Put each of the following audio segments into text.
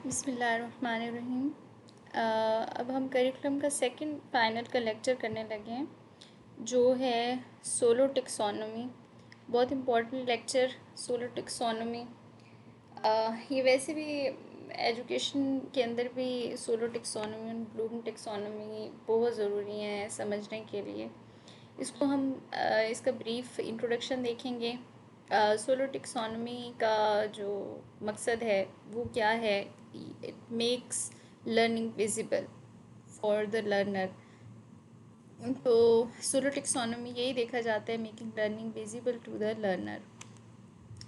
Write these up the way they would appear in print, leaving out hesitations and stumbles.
बिस्मिल्लाहिर्रहमानिर्रहीम। अब हम करिकुलम का सेकंड फाइनल का लेक्चर करने लगे हैं, जो है सोलो टेक्सोनोमी। बहुत इम्पोर्टेंट लेक्चर सोलो टेक्सोनोमी। ये वैसे भी एजुकेशन के अंदर भी सोलो टेक्सोनोमी और ब्लूम टेक्सोनोमी बहुत ज़रूरी हैं समझने के लिए। इसको हम इसका ब्रीफ इंट्रोडक्शन देखेंगे। सोलो टेक्सोनोमी का जो मकसद है वो क्या है। It makes learning visible for the learner. तो सोलो टेक्सोनोमी यही देखा जाता है, making learning visible to the learner.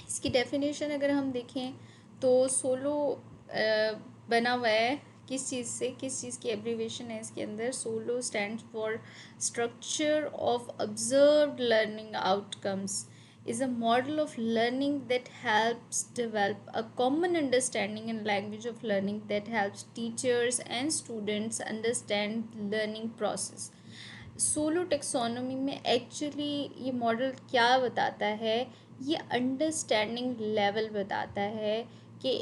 इसकी डेफिनेशन अगर हम देखें तो सोलो बना हुआ है किस चीज़ से, किस चीज़ की एब्रीवेशन है इसके अंदर। Solo stand for structure of observed learning outcomes is a model of learning that helps develop a common understanding and language of learning that helps teachers and students understand learning process. Solo taxonomy में actually ये model क्या बताता है, ये understanding level बताता है कि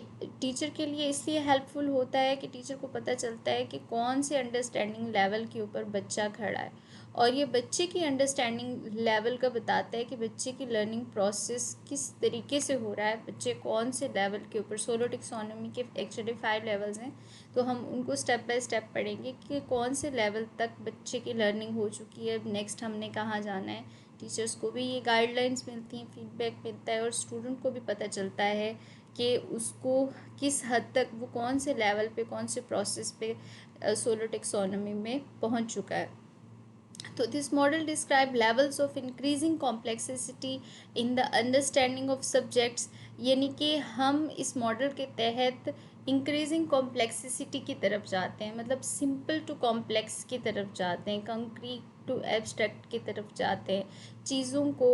teacher के लिए इसलिए हेल्पफुल होता है कि टीचर को पता चलता है कि कौन से अंडरस्टैंडिंग लेवल के ऊपर बच्चा खड़ा है, और ये बच्चे की अंडरस्टैंडिंग लेवल का बताता है कि बच्चे की लर्निंग प्रोसेस किस तरीके से हो रहा है, बच्चे कौन से लेवल के ऊपर। सोलो टेक्सोनोमी के एक्चुअली 5 लेवल्स हैं, तो हम उनको स्टेप बाय स्टेप पढ़ेंगे कि कौन से लेवल तक बच्चे की लर्निंग हो चुकी है, नेक्स्ट हमने कहाँ जाना है। टीचर्स को भी ये गाइडलाइंस मिलती हैं, फीडबैक मिलता है, और स्टूडेंट को भी पता चलता है कि उसको किस हद तक वो कौन से लेवल पे, कौन से प्रोसेस पे सोलो टेक्सोनोमी में पहुंच चुका है। तो this model describe levels of increasing complexity in the understanding of subjects, यानी कि हम इस मॉडल के तहत इंक्रीजिंग कॉम्प्लेक्सिसिटी की तरफ जाते हैं, मतलब सिंपल टू कॉम्प्लेक्स की तरफ जाते हैं, कंक्रीट टू एब्स्ट्रैक्ट की तरफ जाते हैं। चीज़ों को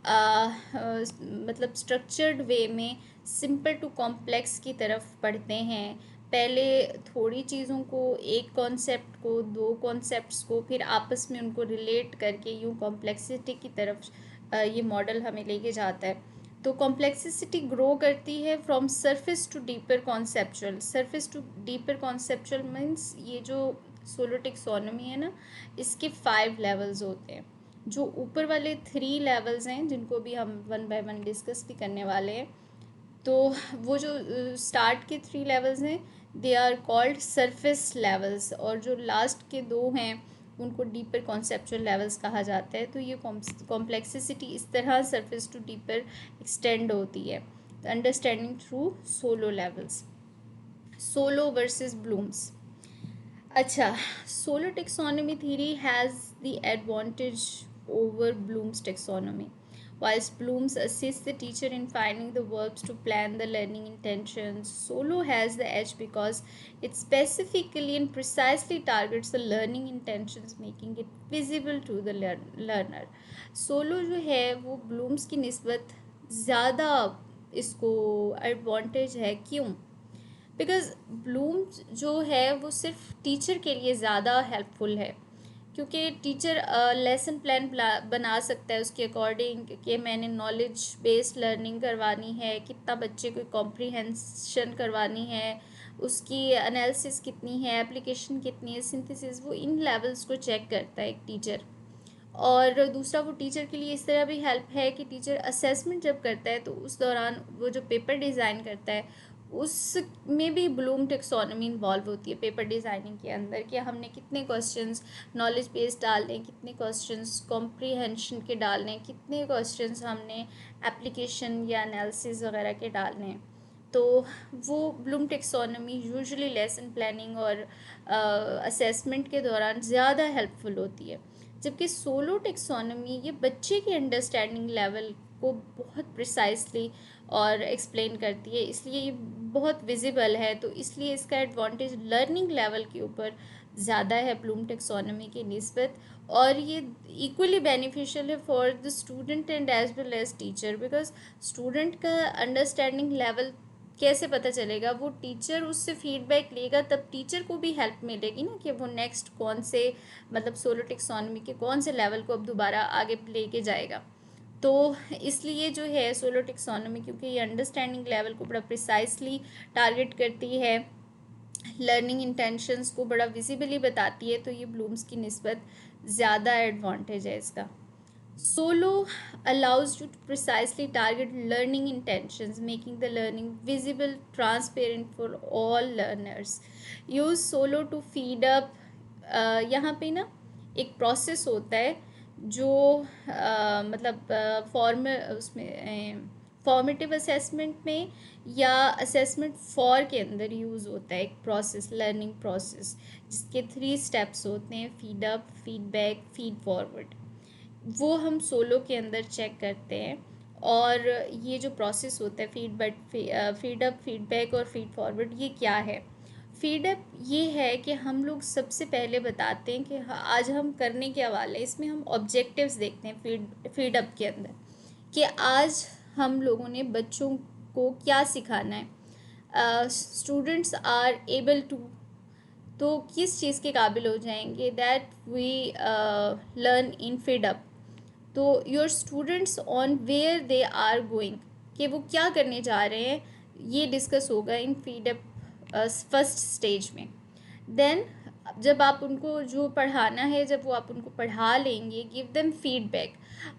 मतलब स्ट्रक्चर्ड वे में सिंपल टू कॉम्प्लेक्स की तरफ पढ़ते हैं। पहले थोड़ी चीज़ों को, एक कॉन्सेप्ट को, दो कॉन्सेप्ट्स को, फिर आपस में उनको रिलेट करके यूँ कॉम्प्लेक्सिटी की तरफ ये मॉडल हमें लेके जाता है। तो कॉम्प्लेक्सिटी ग्रो करती है from surface to deeper conceptual. Surface to deeper conceptual means ये जो सोलो टेक्सोनोमी है ना, इसके 5 लेवल्स होते हैं। जो ऊपर वाले 3 लेवल्स हैं, जिनको भी हम 1 बाय 1 डिस्कस भी करने वाले हैं, तो वो जो स्टार्ट के 3 लेवल्स हैं they are called surface levels, और जो लास्ट के 2 हैं उनको डीपर कॉन्सेप्चुअल लेवल्स कहा जाता है। तो ये कॉम्प्लेक्सिटी इस तरह सरफेस टू डीपर एक्सटेंड होती है। Understanding through SOLO levels. SOLO versus Bloom's. अच्छा, SOLO taxonomy theory has the advantage over Bloom's taxonomy. Whilst Bloom's assists the teacher in finding the verbs to plan the learning intentions, Solo has the edge because it specifically and precisely targets the learning intentions, making it visible to the learner. Solo जो है वो Bloom's की निस्बत ज़्यादा इसको advantage है। क्यों? Because Bloom जो है वो सिर्फ टीचर के लिए ज़्यादा हेल्पफुल है, क्योंकि टीचर लेसन प्लान बना सकता है उसके अकॉर्डिंग कि मैंने नॉलेज बेस्ड लर्निंग करवानी है, कितना बच्चे को कॉम्प्रीहेंशन करवानी है, उसकी एनालिसिस कितनी है, एप्लीकेशन कितनी है, सिंथेसिस, वो इन लेवल्स को चेक करता है एक टीचर। और दूसरा, वो टीचर के लिए इस तरह भी हेल्प है कि टीचर असेसमेंट जब करता है तो उस दौरान वो जो पेपर डिज़ाइन करता है उसमें भी ब्लूम टेक्सोनोमी इन्वॉल्व होती है पेपर डिज़ाइनिंग के अंदर, कि हमने कितने क्वेश्चंस नॉलेज बेस्ड डालने हैं, कितने क्वेश्चंस कॉम्प्रीहेंशन के डालने हैं, कितने क्वेश्चंस हमने एप्लीकेशन या एनालिसिस वगैरह के डालने हैं। तो वो Bloom taxonomy usually lesson planning और असेसमेंट के दौरान ज़्यादा हेल्पफुल होती है, जबकि सोलो टेक्सोनोमी ये बच्चे की अंडरस्टैंडिंग लेवल को बहुत प्रिसाइसली और एक्सप्लेन करती है, इसलिए ये बहुत विजिबल है। तो इसलिए इसका एडवांटेज लर्निंग लेवल के ऊपर ज़्यादा है ब्लूम टेक्सोनोमी की निस्बत, और ये इक्वली बेनिफिशियल है for the student and as well as teacher. Because student का अंडरस्टैंडिंग लेवल कैसे पता चलेगा, वो टीचर उससे फीडबैक लेगा, तब टीचर को भी हेल्प मिलेगी ना कि वो नेक्स्ट कौन से, मतलब सोलो टेक्सोनोमी के कौन से लेवल को अब दोबारा आगे लेके जाएगा। तो इसलिए जो है सोलो टेक्सोनोमी, क्योंकि ये अंडरस्टैंडिंग लेवल को बड़ा प्रिसाइसली टारगेट करती है, लर्निंग इंटेंशंस को बड़ा विजिबली बताती है, तो ये ब्लूम्स की निस्बत ज़्यादा एडवांटेज है इसका। Solo allows you to precisely target learning intentions, making the learning visible, transparent for all learners. Use Solo to feed up. यहाँ पे ना एक प्रोसेस होता है जो मतलब उसमें फॉर्मेटिव असेसमेंट में या असेसमेंट फॉर के अंदर यूज़ होता है एक प्रोसेस, लर्निंग प्रोसेस, जिसके 3 स्टेप्स होते हैं: feed up, feedback, feed forward. वो हम सोलो के अंदर चेक करते हैं। और ये जो प्रोसेस होता है फीड अप, फीडबैक और फीड फॉरवर्ड, ये क्या है? फीड अप ये है कि हम लोग सबसे पहले बताते हैं कि आज हम करने के हवाले, इसमें हम ऑब्जेक्टिव्स देखते हैं फीड अप के अंदर, कि आज हम लोगों ने बच्चों को क्या सिखाना है। स्टूडेंट्स आर एबल टू, तो किस चीज़ के काबिल हो जाएंगे, that we learn in feed up. तो your students on where they are going, कि वो क्या करने जा रहे हैं, ये डिस्कस होगा इन फीड अप फर्स्ट स्टेज में। देन जब आप उनको जो पढ़ाना है, जब वो आप उनको पढ़ा लेंगे, गिव देम फीडबैक।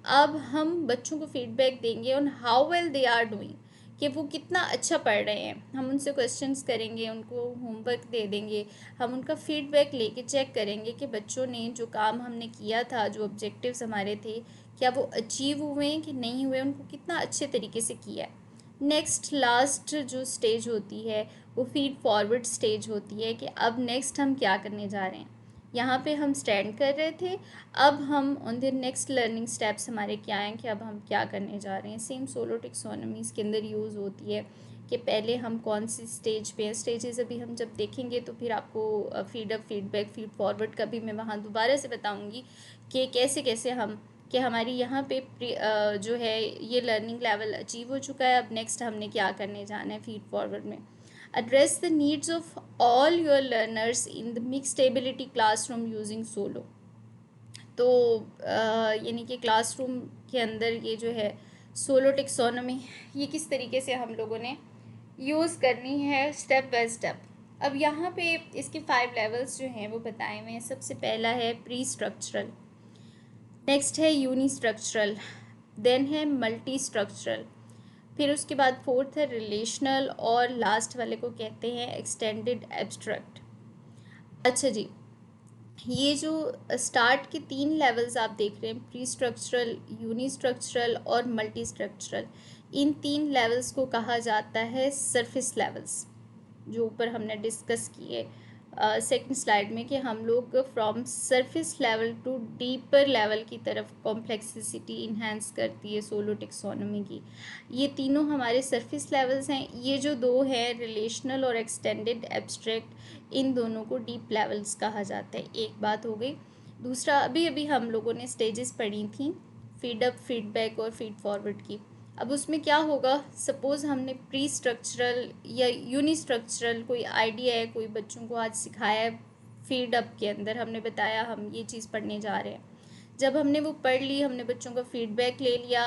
अब हम बच्चों को फीडबैक देंगे on how well they are doing, कि वो कितना अच्छा पढ़ रहे हैं। हम उनसे क्वेश्चंस करेंगे, उनको होमवर्क दे देंगे, हम उनका फीडबैक लेके चेक करेंगे कि बच्चों ने जो काम हमने किया था, जो ऑब्जेक्टिव्स हमारे थे, क्या वो अचीव हुए हैं कि नहीं हुए, उनको कितना अच्छे तरीके से किया है। नेक्स्ट लास्ट जो स्टेज होती है वो फीड फॉरवर्ड स्टेज होती है, कि अब नेक्स्ट हम क्या करने जा रहे हैं। यहाँ पे हम स्टैंड कर रहे थे, अब हम on the next learning steps हमारे क्या हैं, कि अब हम क्या करने जा रहे हैं। सेम सोलो टेक्सोनोमीज़ के अंदर यूज़ होती है कि पहले हम कौन सी स्टेज पे हैं। स्टेजेस अभी हम जब देखेंगे तो फिर आपको feed up, feedback, feed forward का भी मैं वहाँ दोबारा से बताऊँगी कि कैसे कैसे हम, कि हमारी यहाँ पे जो है ये लर्निंग लेवल अचीव हो चुका है, अब नेक्स्ट हमने क्या करने जाना है फीड फॉरवर्ड में। Address the needs of all your learners in the mixed ability classroom using solo. तो यानी कि क्लासरूम के अंदर ये जो है सोलो टेक्सोनोमी, ये किस तरीके से हम लोगों ने यूज़ करनी है स्टेप बाय स्टेप। अब यहाँ पे इसके 5 लेवल्स जो हैं वो बताए हुए हैं। सबसे पहला है प्री स्ट्रक्चरल, नेक्स्ट है यूनी स्ट्रक्चरल, देन है मल्टी स्ट्रक्चरल, फिर उसके बाद फोर्थ है रिलेशनल, और लास्ट वाले को कहते हैं एक्सटेंडेड एब्स्ट्रैक्ट। अच्छा जी, ये जो स्टार्ट के 3 लेवल्स आप देख रहे हैं, प्री स्ट्रक्चरल, यूनी स्ट्रक्चरल और मल्टी स्ट्रक्चरल, इन 3 लेवल्स को कहा जाता है सरफेस लेवल्स, जो ऊपर हमने डिस्कस किए सेकंड स्लाइड में, कि हम लोग from surface level to deeper level की तरफ कॉम्प्लेक्सिटी इन्हेंस करती है सोलो टेक्सोनोमी की। ये तीनों हमारे सरफेस लेवल्स हैं। ये जो 2 हैं रिलेशनल और एक्सटेंडेड एब्स्ट्रैक्ट, इन दोनों को डीप लेवल्स कहा जाता है। एक बात हो गई। दूसरा, अभी अभी हम लोगों ने स्टेजेस पढ़ी थी फीड अप, फीडबैक और फीड फॉरवर्ड की। अब उसमें क्या होगा, सपोज़ हमने प्री स्ट्रक्चरल या यूनी स्ट्रक्चरल कोई आइडिया है, कोई बच्चों को आज सिखाया है, फीड अप के अंदर हमने बताया हम ये चीज़ पढ़ने जा रहे हैं। जब हमने वो पढ़ ली, हमने बच्चों का फीडबैक ले लिया,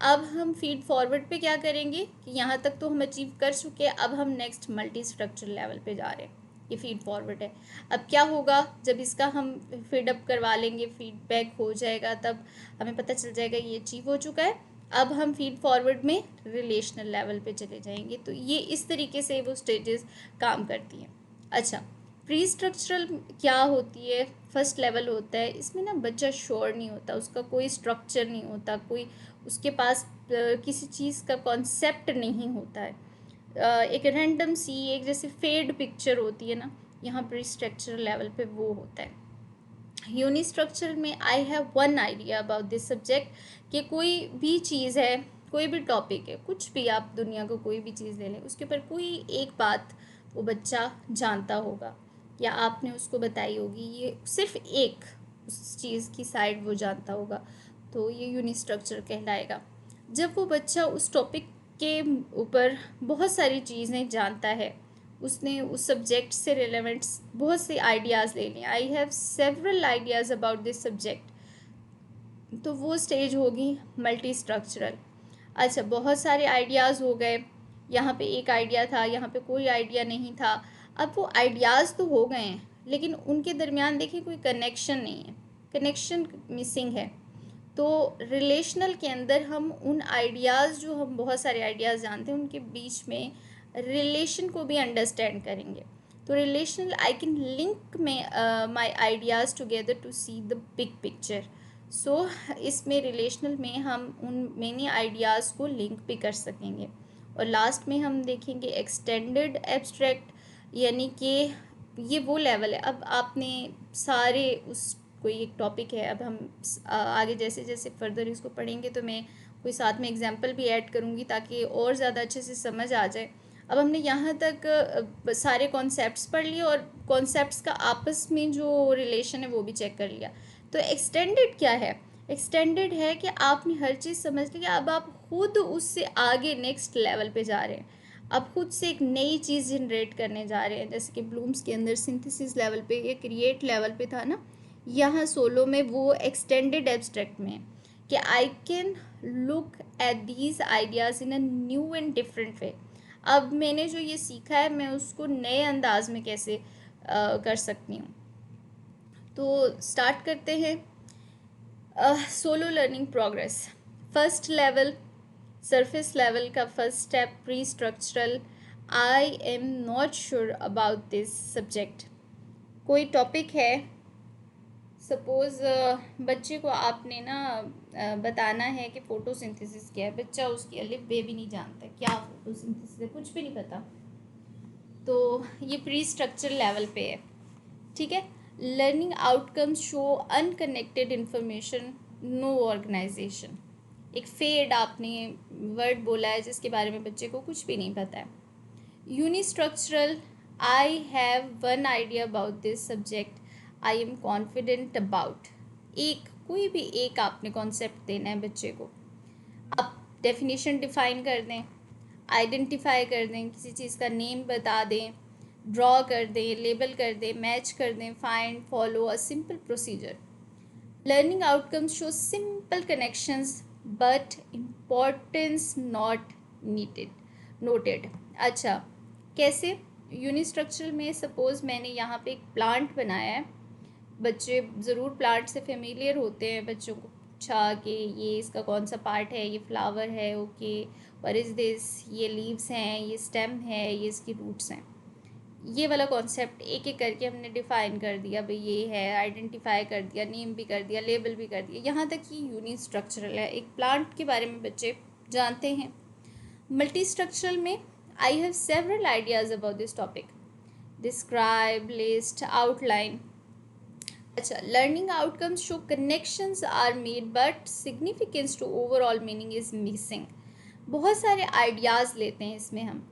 अब हम फीड फॉरवर्ड पे क्या करेंगे कि यहाँ तक तो हम अचीव कर चुके हैं, अब हम नेक्स्ट मल्टी स्ट्रक्चरल लेवल पे जा रहे हैं। ये फीड फॉरवर्ड है। अब क्या होगा, जब इसका हम फीड अप करवा लेंगे, फीडबैक हो जाएगा, तब हमें पता चल जाएगा ये अचीव हो चुका है। अब हम फीड फॉरवर्ड में रिलेशनल लेवल पे चले जाएंगे। तो ये इस तरीके से वो स्टेजेस काम करती हैं। अच्छा, प्री स्ट्रक्चरल क्या होती है, फर्स्ट लेवल होता है। इसमें ना बच्चा श्योर नहीं होता, उसका कोई स्ट्रक्चर नहीं होता, कोई उसके पास किसी चीज़ का कॉन्सेप्ट नहीं होता है। एक रैंडम सी, एक जैसे फेड पिक्चर होती है ना, यहाँ प्री स्ट्रक्चरल लेवल पे वो होता है। यूनी स्ट्रक्चर में I have one idea about this subject, कि कोई भी चीज़ है, कोई भी टॉपिक है, कुछ भी आप दुनिया को कोई भी चीज़ ले लें, उसके ऊपर कोई एक बात वो बच्चा जानता होगा या आपने उसको बताई होगी, ये सिर्फ एक उस चीज़ की साइड वो जानता होगा, तो ये यूनी स्ट्रक्चर कहलाएगा। जब वो बच्चा उस टॉपिक के ऊपर बहुत सारी चीज़ें जानता है, उसने उस सब्जेक्ट से रिलेवेंट बहुत से आइडियाज़ ले लिए, आई have several ideas about this subject, तो वो स्टेज होगी मल्टी स्ट्रक्चरल। अच्छा, बहुत सारे आइडियाज़ हो गए, यहाँ पे एक आइडिया था, यहाँ पे कोई आइडिया नहीं था। अब वो आइडियाज़ तो हो गए हैं, लेकिन उनके दरमियान देखिए कोई कनेक्शन नहीं है, कनेक्शन मिसिंग है। तो रिलेशनल के अंदर हम उन आइडियाज़, जो हम बहुत सारे आइडियाज़ जानते हैं, उनके बीच में रिलेशन को भी अंडरस्टैंड करेंगे। तो relational, I can link my ideas together to see the big picture. So इसमें रिलेशनल में हम उन मेनी आइडियाज़ को लिंक भी कर सकेंगे। और लास्ट में हम देखेंगे एक्सटेंडेड एब्स्ट्रैक्ट, यानी कि ये वो लेवल है। अब आपने सारे उस, कोई एक टॉपिक है, अब हम आगे जैसे जैसे फर्दर इसको पढ़ेंगे तो मैं कोई साथ में एग्जांपल भी ऐड करूँगी ताकि और ज़्यादा अच्छे से समझ आ जाए। अब हमने यहाँ तक सारे कॉन्सेप्ट्स पढ़ लिए और कॉन्सेप्ट्स का आपस में जो रिलेशन है वो भी चेक कर लिया। तो एक्सटेंडेड क्या है? एक्सटेंडेड है कि आपने हर चीज़ समझ ली कि अब आप खुद उससे आगे नेक्स्ट लेवल पे जा रहे हैं, अब खुद से एक नई चीज़ जनरेट करने जा रहे हैं। जैसे कि ब्लूम्स के अंदर सिंथेसिस लेवल पे, ये क्रिएट लेवल पे था ना, यहाँ सोलो में वो एक्सटेंडेड एब्स्ट्रैक्ट में है कि I can look at these ideas in a new and different way. अब मैंने जो ये सीखा है मैं उसको नए अंदाज में कैसे कर सकती हूँ। तो स्टार्ट करते हैं। SOLO learning progress, first level, surface level का first step, pre structural, I am not sure about this subject. कोई टॉपिक है, सपोज़ बच्चे को आपने ना बताना है कि फ़ोटोसिंथेसिस क्या है, बच्चा उसकी अलिफ बे भी नहीं जानता क्या फ़ोटोसिंथेसिस है, कुछ भी नहीं पता। तो ये प्री स्ट्रक्चर लेवल पे है, ठीक है। Learning outcomes show unconnected information, no organisation. एक फेड आपने वर्ड बोला है जिसके बारे में बच्चे को कुछ भी नहीं पता है। Unistructural, I have one idea about this subject, I am confident about. एक, कोई भी एक आपने कॉन्सेप्ट देना है बच्चे को। आप डेफिनेशन डिफाइन कर दें, आइडेंटिफाई कर दें, किसी चीज़ का नेम बता दें, ड्रॉ कर दें, लेबल कर दें, मैच कर दें, find, follow a simple procedure. Learning outcomes show simple connections but importance not needed noted. अच्छा, कैसे? यूनिस्ट्रक्चरल में सपोज़ मैंने यहाँ पे एक प्लांट बनाया है, बच्चे ज़रूर प्लांट से फेमिलियर होते हैं, बच्चों को पूछा कि ये इसका कौन सा पार्ट है, ये फ्लावर है, ओके, व्हाट इज़ दिस, ये लीव्स हैं, ये स्टेम है, ये इसकी रूट्स हैं। ये वाला कॉन्सेप्ट एक एक करके हमने डिफ़ाइन कर दिया, भाई ये है, आइडेंटिफाई कर दिया, नेम भी कर दिया, लेबल भी कर दिया। यहाँ तक ये यूनि स्ट्रक्चरल है, एक प्लांट के बारे में बच्चे जानते हैं। मल्टी स्ट्रक्चरल में I have several ideas about this topic, describe, list, outline. अच्छा, learning outcomes show connections are made but significance to overall meaning is missing. बहुत सारे आइडियाज़ लेते हैं इसमें हम,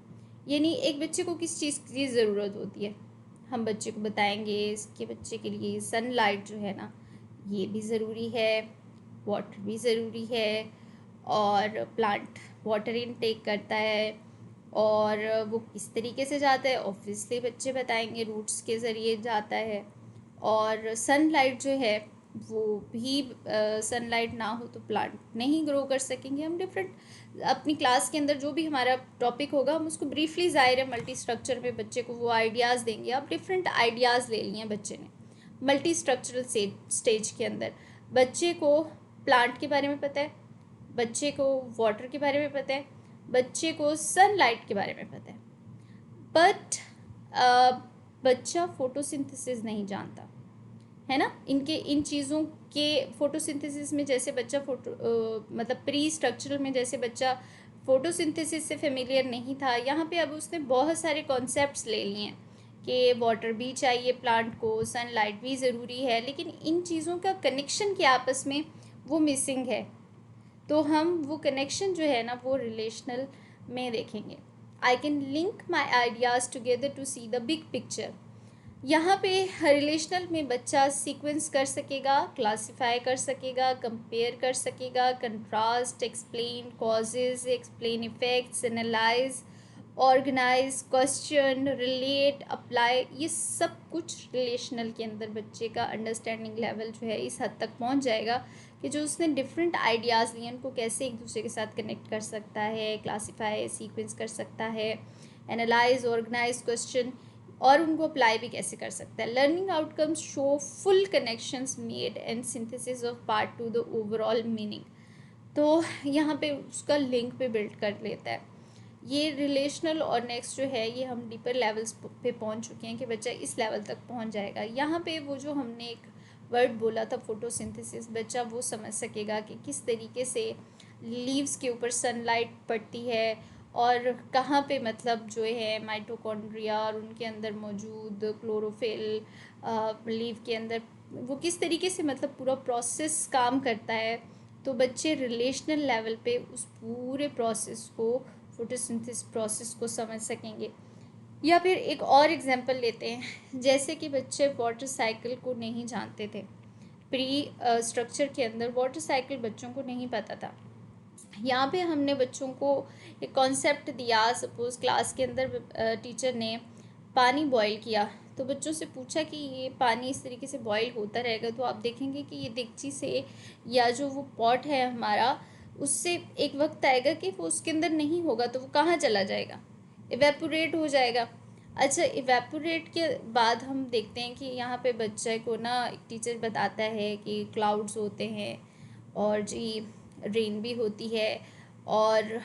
यानी एक बच्चे को किस चीज़ की ज़रूरत होती है, हम बच्चे को बताएंगे इसके बच्चे के लिए सनलाइट जो है ना ये भी ज़रूरी है, वाटर भी ज़रूरी है, और प्लांट वाटर इनटेक करता है, और वो किस तरीके से जाता है ऑब्वियसली बच्चे बताएंगे, रूट्स के ज़रिए जाता है। और सनलाइट जो है वो भी, सनलाइट ना हो तो प्लांट नहीं ग्रो कर सकेंगे। हम डिफरेंट अपनी क्लास के अंदर जो भी हमारा टॉपिक होगा हम उसको ब्रीफली, ज़ाहिर है मल्टी स्ट्रक्चर में बच्चे को वो आइडियाज़ देंगे। अब डिफरेंट आइडियाज़ ले लिए हैं बच्चे ने मल्टी स्ट्रक्चरल स्टेज के अंदर। बच्चे को प्लांट के बारे में पता है, बच्चे को वाटर के बारे में पता है, बच्चे को सनलाइट के बारे में पता है, बट बच्चा फोटोसिंथेसिस नहीं जानता है ना। इनके इन चीज़ों के फोटोसिंथेसिस में जैसे बच्चा मतलब प्री स्ट्रक्चरल में जैसे बच्चा फोटोसिंथेसिस से फेमिलियर नहीं था, यहाँ पे अब उसने बहुत सारे कॉन्सेप्ट्स ले लिए हैं कि वाटर भी चाहिए प्लांट को, सनलाइट भी ज़रूरी है, लेकिन इन चीज़ों का कनेक्शन के आपस में वो मिसिंग है। तो हम वो कनेक्शन जो है ना वो रिलेशनल में देखेंगे। I can link my ideas together to see the big picture. यहाँ पे रिलेशनल में बच्चा सीक्वेंस कर सकेगा, क्लासिफाई कर सकेगा, कंपेयर कर सकेगा, contrast, explain causes, explain effects, analyse, organise, question, relate, apply, ये सब कुछ रिलेशनल के अंदर बच्चे का अंडरस्टैंडिंग लेवल जो है इस हद तक पहुँच जाएगा कि जो उसने डिफरेंट आइडियाज़ लिए उनको कैसे एक दूसरे के साथ कनेक्ट कर सकता है, क्लासीफाई सीक्वेंस कर सकता है, एनालाइज ऑर्गेनाइज क्वेश्चन, और उनको अप्लाई भी कैसे कर सकता है। Learning outcomes show full connections made and synthesis of part two the overall meaning. तो यहाँ पे उसका लिंक पे बिल्ड कर लेता है। ये रिलेशनल और नेक्स्ट जो है ये हम डीपर लेवल्स पे पहुँच चुके हैं कि बच्चा इस लेवल तक पहुँच जाएगा। यहाँ पे वो जो हमने एक वर्ड बोला था फोटोसिंथेसिस, बच्चा वो समझ सकेगा कि किस तरीके से लीव्स के ऊपर सनलाइट पड़ती है और कहाँ पे मतलब जो है माइटोकॉन्ड्रिया और उनके अंदर मौजूद क्लोरोफिल लीव के अंदर वो किस तरीके से मतलब पूरा प्रोसेस काम करता है। तो बच्चे रिलेशनल लेवल पे उस पूरे प्रोसेस को, फोटोसिंथेसिस प्रोसेस को समझ सकेंगे। या फिर एक और एग्जांपल लेते हैं, जैसे कि बच्चे वाटर साइकिल को नहीं जानते थे। प्री स्ट्रक्चर के अंदर वाटर साइकिल बच्चों को नहीं पता था। यहाँ पे हमने बच्चों को एक कॉन्सेप्ट दिया। सपोज़ क्लास के अंदर टीचर ने पानी बॉईल किया, तो बच्चों से पूछा कि ये पानी इस तरीके से बॉईल होता रहेगा, तो आप देखेंगे कि ये डेगची से या जो वो पॉट है हमारा, उससे एक वक्त आएगा कि वो उसके अंदर नहीं होगा, तो वो कहाँ चला जाएगा, इवेपोरेट हो जाएगा। अच्छा, इवेपोरेट के बाद हम देखते हैं कि यहाँ पे बच्चे को ना एक टीचर बताता है कि क्लाउड्स होते हैं और जी रेन भी होती है और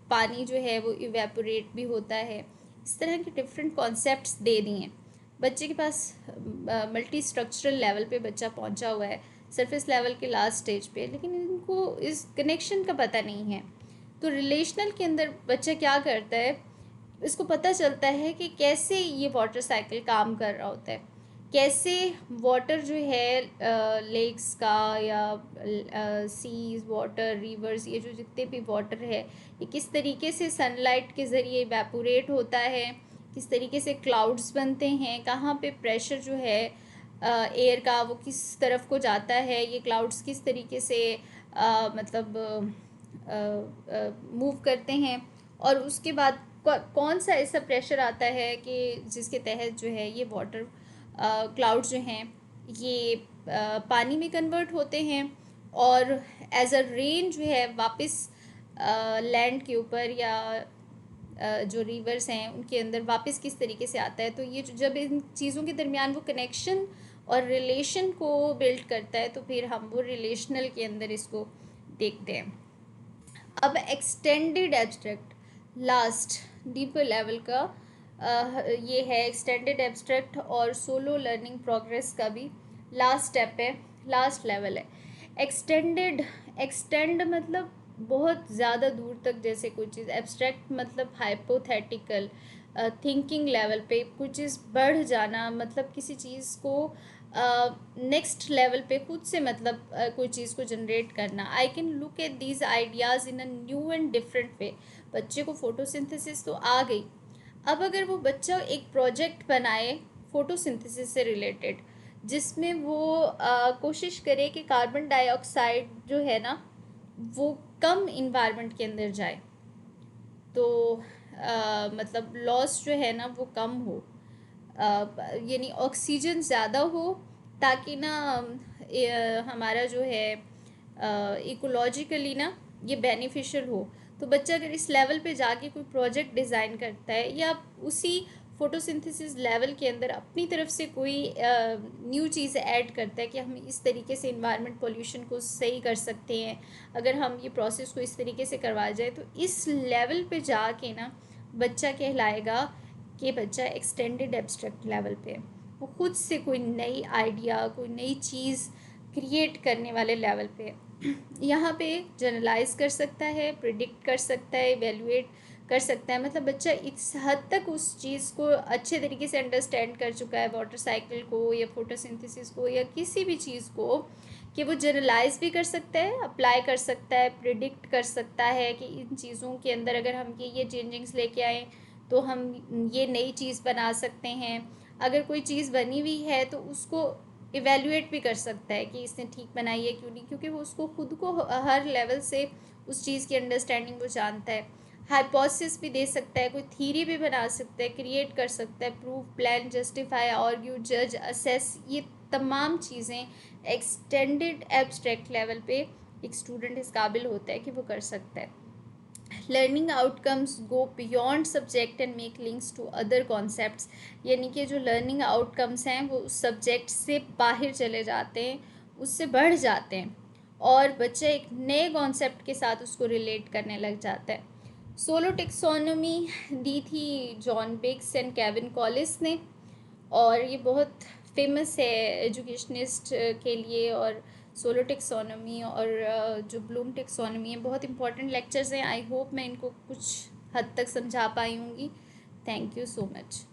पानी जो है वो इवेपोरेट भी होता है। इस तरह के डिफरेंट कॉन्सेप्ट्स दे दिए बच्चे के पास। मल्टी स्ट्रक्चरल लेवल पे बच्चा पहुंचा हुआ है, सरफेस लेवल के लास्ट स्टेज पे, लेकिन इनको इस कनेक्शन का पता नहीं है। तो रिलेशनल के अंदर बच्चा क्या करता है, इसको पता चलता है कि कैसे ये वाटर साइकिल काम कर रहा होता है, कैसे वाटर जो है लेक्स का या सीज वाटर रिवर्स, ये जो जितने भी वाटर है, ये किस तरीके से सनलाइट के ज़रिए इवेपोरेट होता है, किस तरीके से क्लाउड्स बनते हैं, कहाँ पे प्रेशर जो है एयर का वो किस तरफ को जाता है, ये क्लाउड्स किस तरीके से मतलब मूव करते हैं, और उसके बाद कौन सा ऐसा प्रेशर आता है कि जिसके तहत जो है ये वाटर क्लाउड जो हैं ये पानी में कन्वर्ट होते हैं और एज अ रेन जो है वापस लैंड के ऊपर या जो रिवर्स हैं उनके अंदर वापस किस तरीके से आता है। तो ये जब इन चीज़ों के दरमियान वो कनेक्शन और रिलेशन को बिल्ड करता है, तो फिर हम वो रिलेशनल के अंदर इसको देखते हैं। अब extended abstract last deeper level का ये है। एक्सटेंडेड एब्स्ट्रैक्ट और सोलो लर्निंग प्रोग्रेस का भी लास्ट स्टेप है, लास्ट लेवल है। एक्सटेंड मतलब बहुत ज़्यादा दूर तक, जैसे कोई चीज़। एब्स्ट्रैक्ट मतलब हाइपोथेटिकल थिंकिंग लेवल पे कोई चीज़ बढ़ जाना, मतलब किसी चीज़ को नेक्स्ट लेवल पे खुद से मतलब कोई चीज़ को जनरेट करना। I can look at these ideas in a new and different way. बच्चे को फोटोसिंथेसिस तो आ गई, अब अगर वो बच्चा एक प्रोजेक्ट बनाए फोटोसिंथेसिस से रिलेटेड, जिसमें वो कोशिश करे कि कार्बन डाइऑक्साइड जो है ना वो कम इन्वायरमेंट के अंदर जाए, तो मतलब लॉस जो है ना वो कम हो, यानी ऑक्सीजन ज़्यादा हो, ताकि ना हमारा जो है इकोलॉजिकली ना ये बेनिफिशियल हो। तो बच्चा अगर इस लेवल पे जाके कोई प्रोजेक्ट डिज़ाइन करता है या उसी फोटोसिंथेसिस लेवल के अंदर अपनी तरफ से कोई न्यू चीज़ ऐड करता है कि हम इस तरीके से इन्वायरमेंट पोल्यूशन को सही कर सकते हैं, अगर हम ये प्रोसेस को इस तरीके से करवा जाए, तो इस लेवल पे जाके ना बच्चा कहलाएगा कि बच्चा एक्सटेंडेड एब्स्ट्रैक्ट लेवल पे, वो खुद से कोई नई आइडिया, कोई नई चीज़ क्रिएट करने वाले लेवल पे। यहाँ पे जनरलाइज कर सकता है, प्रिडिक्ट कर सकता है, इवेलुएट कर सकता है। मतलब बच्चा इस हद तक उस चीज़ को अच्छे तरीके से अंडरस्टैंड कर चुका है, वाटर साइकिल को या फोटोसिंथेसिस को या किसी भी चीज़ को, कि वो जनरलाइज भी कर सकता है, अप्लाई कर सकता है, प्रिडिक्ट कर सकता है कि इन चीज़ों के अंदर अगर हम ये चेंजिंग्स लेके आएँ तो हम ये नई चीज़ बना सकते हैं। अगर कोई चीज़ बनी हुई है तो उसको इवेलुएट भी कर सकता है कि इसने ठीक बनाई है क्यों नहीं, क्योंकि वो उसको खुद को हर लेवल से उस चीज़ की अंडरस्टैंडिंग वो जानता है। हाइपोथेसिस भी दे सकता है, कोई थ्योरी भी बना सकता है, क्रिएट कर सकता है, प्रूफ, प्लान, जस्टिफाई, आर्ग्यू, जज, असेस, ये तमाम चीज़ें एक्सटेंडेड एब्स्ट्रैक्ट लेवल पे एक स्टूडेंट इस काबिल होता है कि वो कर सकता है। Learning outcomes go beyond subject and make links to other concepts, यानी कि जो लर्निंग आउटकम्स हैं वो उस सब्जेक्ट से बाहर चले जाते हैं, उससे बढ़ जाते हैं, और बच्चा एक नए कॉन्सेप्ट के साथ उसको रिलेट करने लग जाता है। सोलो टेक्सोनोमी दी थी जॉन बिग्स एंड केविन कॉलिस ने, और ये बहुत फेमस है एजुकेशनिस्ट के लिए। और सोलो टेक्सोनोमी और जो ब्लूम टेक्सोनोमी है, बहुत इंपॉर्टेंट लेक्चर्स हैं। आई होप मैं इनको कुछ हद तक समझा पाई होंगी। Thank you so much.